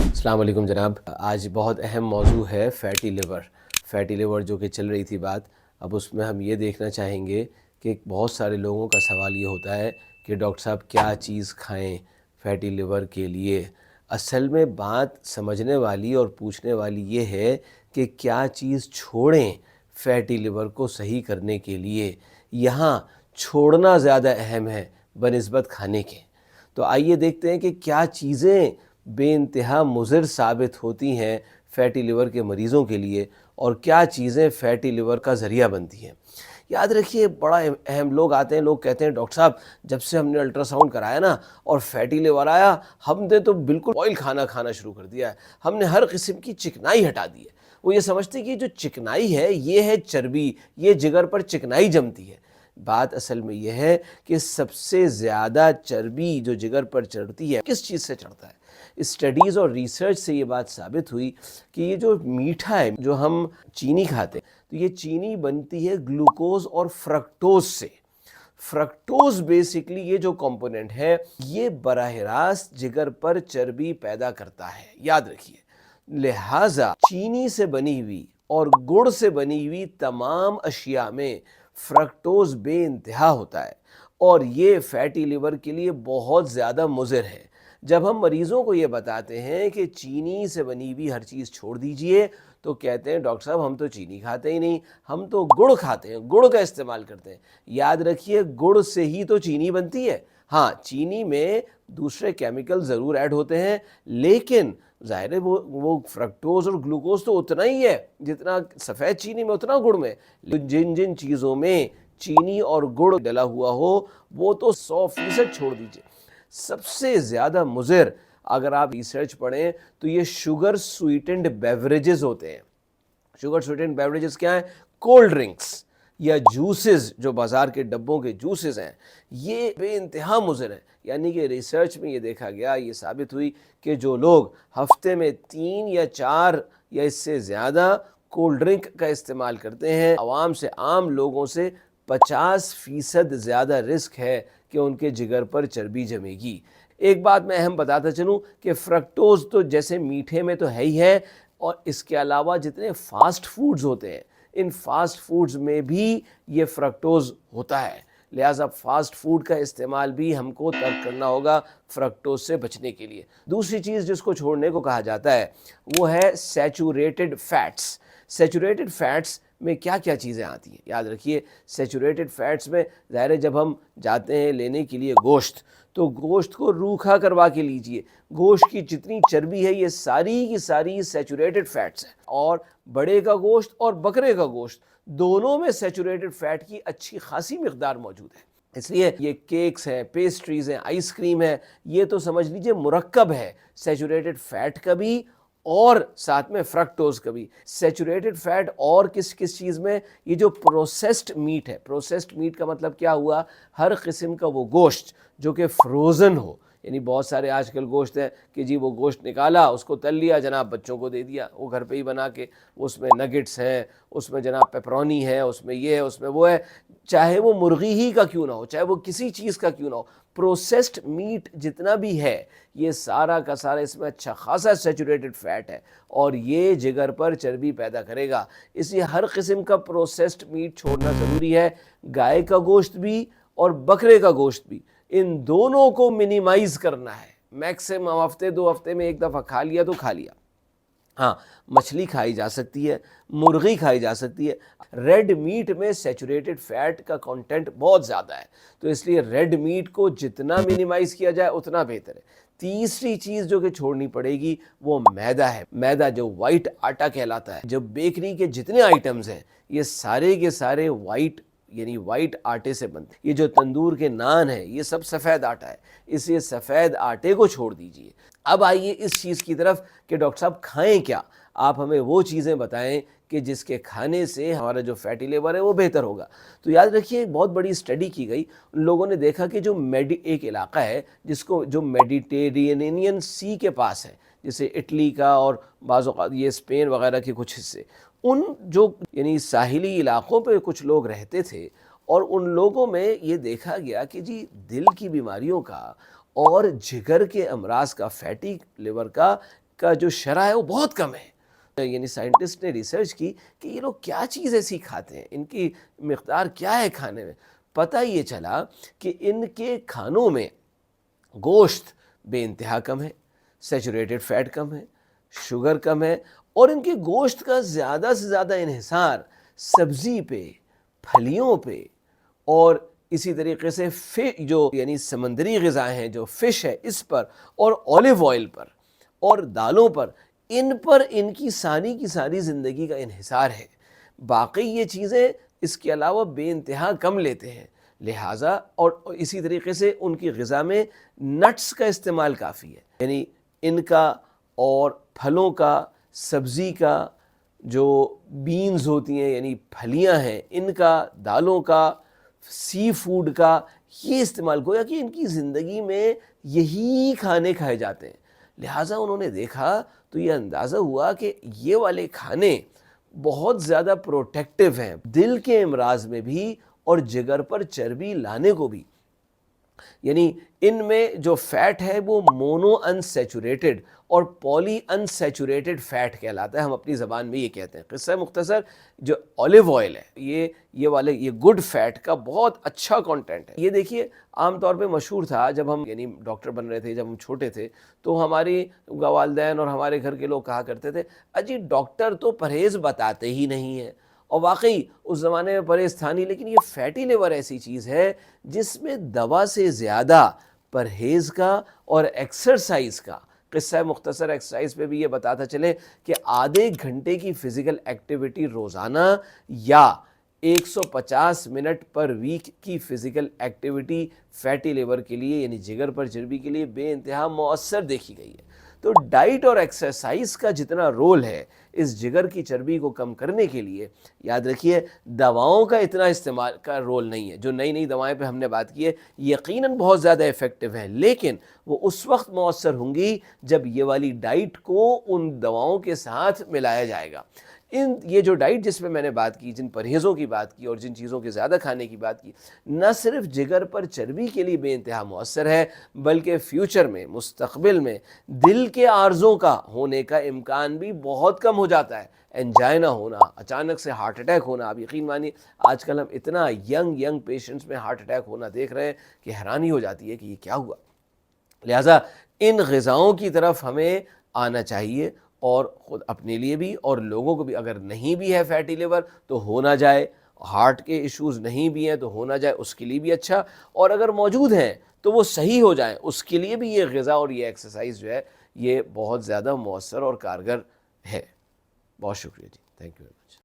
السلام علیکم جناب. آج بہت اہم موضوع ہے فیٹی لیور. فیٹی لیور جو کہ چل رہی تھی بات، اب اس میں ہم یہ دیکھنا چاہیں گے کہ بہت سارے لوگوں کا سوال یہ ہوتا ہے کہ ڈاکٹر صاحب کیا چیز کھائیں فیٹی لیور کے لیے. اصل میں بات سمجھنے والی اور پوچھنے والی یہ ہے کہ کیا چیز چھوڑیں فیٹی لیور کو صحیح کرنے کے لیے. یہاں چھوڑنا زیادہ اہم ہے بنسبت کھانے کے. تو آئیے دیکھتے ہیں کہ کیا چیزیں بے انتہا مضر ثابت ہوتی ہیں فیٹی لیور کے مریضوں کے لیے اور کیا چیزیں فیٹی لیور کا ذریعہ بنتی ہیں. یاد رکھیے بڑا اہم، لوگ آتے ہیں، لوگ کہتے ہیں ڈاکٹر صاحب جب سے ہم نے الٹرا ساؤنڈ کرایا نا اور فیٹی لیور آیا، ہم نے تو بالکل آئل کھانا شروع کر دیا ہے، ہم نے ہر قسم کی چکنائی ہٹا دی ہے. وہ یہ سمجھتے کہ جو چکنائی ہے یہ ہے چربی، یہ جگر پر چکنائی جمتی ہے. بات اصل میں یہ ہے کہ سب سے زیادہ چربی جو جگر پر چڑھتی ہے کس چیز سے چڑھتا ہے. اسٹڈیز اور ریسرچ سے یہ بات ثابت ہوئی کہ یہ جو میٹھا ہے، جو ہم چینی کھاتے ہیں، تو یہ چینی بنتی ہے گلوکوز اور فرکٹوز سے. فرکٹوز بیسکلی یہ جو کمپوننٹ ہے یہ براہ راست جگر پر چربی پیدا کرتا ہے، یاد رکھیے. لہٰذا چینی سے بنی ہوئی اور گڑ سے بنی ہوئی تمام اشیاء میں فرکٹوز بے انتہا ہوتا ہے اور یہ فیٹی لیور کے لیے بہت زیادہ مضر ہے. جب ہم مریضوں کو یہ بتاتے ہیں کہ چینی سے بنی ہوئی ہر چیز چھوڑ دیجئے تو کہتے ہیں ڈاکٹر صاحب ہم تو چینی کھاتے ہی نہیں، ہم تو گڑ کھاتے ہیں، گڑ کا استعمال کرتے ہیں. یاد رکھیے گڑ سے ہی تو چینی بنتی ہے. ہاں چینی میں دوسرے کیمیکل ضرور ایڈ ہوتے ہیں، لیکن ظاہر ہے وہ فرکٹوز اور گلوکوز تو اتنا ہی ہے جتنا سفید چینی میں اتنا گڑ میں. جن چیزوں میں چینی اور گڑ ڈلا ہوا ہو وہ تو 100% چھوڑ دیجئے. سب سے زیادہ مضر اگر آپ ریسرچ پڑھیں تو یہ شوگر سویٹنڈ بیوریجز ہوتے ہیں. شوگر سویٹنڈ بیوریجز کیا ہیں؟ کولڈ ڈرنکس یا جوسز، جو بازار کے ڈبوں کے جوسز ہیں، یہ بے انتہا مضر ہیں. یعنی کہ ریسرچ میں یہ دیکھا گیا، یہ ثابت ہوئی کہ جو لوگ ہفتے میں 3 یا 4 یا اس سے زیادہ کولڈ ڈرنک کا استعمال کرتے ہیں، عوام سے، عام لوگوں سے 50% زیادہ رسک ہے کہ ان کے جگر پر چربی جمے گی. ایک بات میں اہم بتاتا چلوں کہ فرکٹوز تو جیسے میٹھے میں تو ہے ہی ہے، اور اس کے علاوہ جتنے فاسٹ فوڈز ہوتے ہیں ان فاسٹ فوڈز میں بھی یہ فرکٹوز ہوتا ہے. لہٰذا فاسٹ فوڈ کا استعمال بھی ہم کو ترک کرنا ہوگا فرکٹوز سے بچنے کے لیے. دوسری چیز جس کو چھوڑنے کو کہا جاتا ہے وہ ہے سیچوریٹڈ فیٹس. سیچوریٹڈ فیٹس میں کیا کیا چیزیں آتی ہیں؟ یاد رکھیے سیچوریٹڈ فیٹس میں ظاہر ہے جب ہم جاتے ہیں لینے کے لیے گوشت تو گوشت کو روکھا کروا کے لیجئے. گوشت کی جتنی چربی ہے یہ ساری کی ساری سیچوریٹڈ فیٹس ہیں، اور بڑے کا گوشت اور بکرے کا گوشت دونوں میں سیچوریٹڈ فیٹ کی اچھی خاصی مقدار موجود ہے. اس لیے یہ کیکس ہیں، پیسٹریز ہیں، آئس کریم ہے، یہ تو سمجھ لیجئے مرکب ہے سیچوریٹڈ فیٹ کا بھی اور ساتھ میں فرکٹوز کا بھی. سیچوریٹڈ فیٹ اور کس چیز میں؟ یہ جو پروسیسڈ میٹ ہے. پروسیسڈ میٹ کا مطلب کیا ہوا؟ ہر قسم کا وہ گوشت جو کہ فروزن ہو. یعنی بہت سارے آج کل گوشت ہیں کہ جی وہ گوشت نکالا، اس کو تل لیا، جناب بچوں کو دے دیا، وہ گھر پہ ہی بنا کے، اس میں نگٹس ہیں، اس میں جناب پیپرونی ہے، اس میں یہ ہے، اس میں وہ ہے، چاہے وہ مرغی ہی کا کیوں نہ ہو، چاہے وہ کسی چیز کا کیوں نہ ہو. پروسیسڈ میٹ جتنا بھی ہے یہ سارا کا سارا اس میں اچھا خاصا سیچوریٹڈ فیٹ ہے اور یہ جگر پر چربی پیدا کرے گا. اس لیے ہر قسم کا پروسیسڈ میٹ چھوڑنا ضروری ہے. گائے کا گوشت بھی اور بکرے کا گوشت بھی، ان دونوں کو منیمائز کرنا ہے. میکسیمم ہفتے 2 ہفتے میں ایک دفعہ کھا لیا تو کھا لیا. ہاں مچھلی کھائی جا سکتی ہے، مرغی کھائی جا سکتی ہے. ریڈ میٹ میں سیچوریٹڈ فیٹ کا کنٹینٹ بہت زیادہ ہے، تو اس لیے ریڈ میٹ کو جتنا منیمائز کیا جائے اتنا بہتر ہے. تیسری چیز جو کہ چھوڑنی پڑے گی وہ میدا ہے. میدا جو وائٹ آٹا کہلاتا ہے. جو بیکری کے جتنے آئٹمز ہیں یہ سارے کے سارے وائٹ یعنی وائٹ آٹے سے بنتے. یہ جو تندور کے نان ہے یہ سب سفید آٹا ہے، اس لیے سفید آٹے کو چھوڑ دیجئے. اب آئیے اس چیز کی طرف کہ ڈاکٹر صاحب کھائیں کیا. آپ ہمیں وہ چیزیں بتائیں کہ جس کے کھانے سے ہمارا جو فیٹی لیور ہے وہ بہتر ہوگا. تو یاد رکھیے ایک بہت بڑی اسٹڈی کی گئی، ان لوگوں نے دیکھا کہ جو ایک علاقہ ہے جس کو جو میڈیٹرینین سی کے پاس ہے، جیسے اٹلی کا اور بعض اوقات یہ اسپین وغیرہ کے کچھ حصے، ان جو یعنی ساحلی علاقوں پہ کچھ لوگ رہتے تھے، اور ان لوگوں میں یہ دیکھا گیا کہ جی دل کی بیماریوں کا اور جگر کے امراض کا، فیٹی لیور کا کا جو شرح ہے وہ بہت کم ہے. یعنی سائنٹسٹ نے ریسرچ کی کہ یہ لوگ کیا چیز ایسی کھاتے ہیں, ان کی مقدار کیا ہے کھانے میں. پتہ یہ چلا کہ ان کے کھانوں میں گوشت بے انتہا کم ہے, سیچوریٹڈ فیٹ کم ہے, شوگر کم ہے, اور ان کے گوشت کا زیادہ سے زیادہ انحصار سبزی پہ, پھلیوں پہ, اور اسی طریقے سے جو یعنی سمندری غذائیں ہیں, جو فش ہے اس پر, اور اولیو آئل پر, اور دالوں پر ان کی ساری زندگی کا انحصار ہے. باقی یہ چیزیں اس کے علاوہ بے انتہا کم لیتے ہیں, لہٰذا اور اسی طریقے سے ان کی غذا میں نٹس کا استعمال کافی ہے. یعنی ان کا اور پھلوں کا, سبزی کا, جو بینز ہوتی ہیں یعنی پھلیاں ہیں ان کا, دالوں کا, سی فوڈ کا یہ استعمال, گویا کہ ان کی زندگی میں یہی کھانے کھائے جاتے ہیں. لہٰذا انہوں نے دیکھا تو یہ اندازہ ہوا کہ یہ والے کھانے بہت زیادہ پروٹیکٹیو ہیں دل کے امراض میں بھی اور جگر پر چربی لانے کو بھی. یعنی ان میں جو فیٹ ہے وہ مونو انسیچوریٹڈ اور پولی انسیچوریٹڈ فیٹ کہلاتا ہے, ہم اپنی زبان میں یہ کہتے ہیں. قصہ مختصر, جو اولیو آئل ہے یہ گڈ فیٹ کا بہت اچھا کانٹینٹ ہے. یہ دیکھیے عام طور پہ مشہور تھا جب ہم یعنی ڈاکٹر بن رہے تھے, جب ہم چھوٹے تھے تو ہماری والدین اور ہمارے گھر کے لوگ کہا کرتے تھے اجی ڈاکٹر تو پرہیز بتاتے ہی نہیں ہیں. اور واقعی اس زمانے میں پرہیز تھا نہیں, لیکن یہ فیٹی لیور ایسی چیز ہے جس میں دوا سے زیادہ پرہیز کا اور ایکسرسائز کا. قصہ مختصر ایکسرسائز پہ بھی یہ بتاتا چلے کہ آدھے گھنٹے کی فزیکل ایکٹیویٹی روزانہ یا 150 منٹ پر ویک کی فزیکل ایکٹیویٹی فیٹی لیور کے لیے یعنی جگر پر چربی کے لیے بے انتہا مؤثر دیکھی گئی ہے. تو ڈائٹ اور ایکسرسائز کا جتنا رول ہے اس جگر کی چربی کو کم کرنے کے لیے, یاد رکھیے دواؤں کا اتنا استعمال کا رول نہیں ہے. جو نئی دوائیں پہ ہم نے بات کی ہے یقیناً بہت زیادہ ایفیکٹو ہیں, لیکن وہ اس وقت مؤثر ہوں گی جب یہ والی ڈائٹ کو ان دواؤں کے ساتھ ملایا جائے گا. یہ جو ڈائٹ جس میں نے بات کی, جن پرہیزوں کی بات کی اور جن چیزوں کے زیادہ کھانے کی بات کی, نہ صرف جگر پر چربی کے لیے بے انتہا مؤثر ہے بلکہ فیوچر میں, مستقبل میں دل کے عارضوں کا ہونے کا امکان بھی بہت کم ہو جاتا ہے. انجائنا ہونا, اچانک سے ہارٹ اٹیک ہونا, آپ یقین مانیے آج کل ہم اتنا ینگ پیشنٹس میں ہارٹ اٹیک ہونا دیکھ رہے ہیں کہ حیرانی ہو جاتی ہے کہ یہ کیا ہوا. لہٰذا ان غذاؤں کی طرف ہمیں آنا چاہیے, اور خود اپنے لیے بھی اور لوگوں کو بھی. اگر نہیں بھی ہے فیٹی لیور تو ہونا جائے, ہارٹ کے ایشوز نہیں بھی ہیں تو ہونا جائے, اس کے لیے بھی اچھا, اور اگر موجود ہیں تو وہ صحیح ہو جائیں, اس کے لیے بھی یہ غذا اور یہ ایکسرسائز جو ہے یہ بہت زیادہ مؤثر اور کارگر ہے. بہت شکریہ جی, تھینک یو ویری مچ.